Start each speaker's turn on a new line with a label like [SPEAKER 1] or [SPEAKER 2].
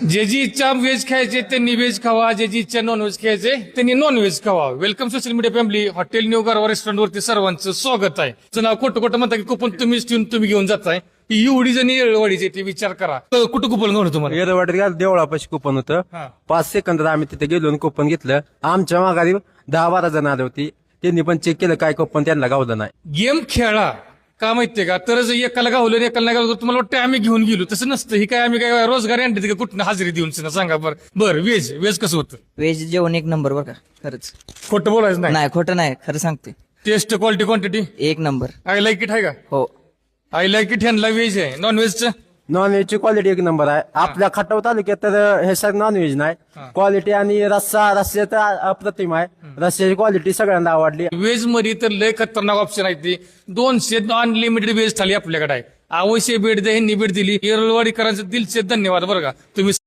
[SPEAKER 1] ज्याची इच्छा व्हेज खायचे त्यांनी व्हेज खावा, ज्याची इच्छा नॉनव्हेज खायचे त्यांनी नॉनव्हेज खावा. Welcome social media family. Hotel new गारवा रेस्टॉरंट वरती सर्वांचं स्वागत आहे. तुमचं नाव खोटं खोटं म्हणता की कुपन तुम्हीच ठेवून तुम्ही घेऊन जाताय. एवढी जणी येळवाडीचे ते विचार करा. कुठं कुपन घेऊन तुम्हाला?
[SPEAKER 2] येरवाडीत देवळापाशी कुपन होतं.
[SPEAKER 1] हा.
[SPEAKER 2] 5 सेकंदात आम्ही तिथे गेलो आणि कुपन घेतलं. आमच्या माघारी 10-12 जण आले होती. त्यांनी पण चेक केलं काय कुपन त्यांना गावलं नाही.
[SPEAKER 1] गेम खेळा का माहितीये का? तरच एकाला गावलं आणि एकाला नाही गावलं तर तुम्हाला वाटतं आम्ही घेऊन गेलो. तसं नसतं. ही काय आम्ही काय रोजगार आणते का कुठं हजेरी देऊन सांगा बरं व्हेज व्हेज कसं होतं?
[SPEAKER 3] व्हेज जेवण एक नंबर बरं का, खरंच.
[SPEAKER 1] खोटं बोलायचं नाही.
[SPEAKER 3] नाही खोटं नाही, खरं सांगते.
[SPEAKER 1] टेस्ट क्वालिटी क्वांटिटी
[SPEAKER 3] एक नंबर.
[SPEAKER 1] आय लाईक इट आहे का?
[SPEAKER 3] हो.
[SPEAKER 1] आय लाईक इट ह्यांना व्हेज आहे. नॉनव्हेजचं
[SPEAKER 2] नॉनव्हेजची क्वालिटी एक नंबर आहे. आपल्या खटाव तालुक्यात तर हे सर नॉनव्हेज नाही. क्वालिटी आणि रस्सा तर अप्रतिम आहे. रस्स्याची क्वालिटी सगळ्यांना आवडली.
[SPEAKER 1] व्हेज मध्ये तर लय खतरनाक ऑप्शन आहे. ते 200 अनलिमिटेड व्हेज थाली आपल्याकडे आहे. आवश्यक भेट द्या, ह्यांनी भेट दिली. येरळवाडीकरांचं दिलचे धन्यवाद बरं का. तुम्ही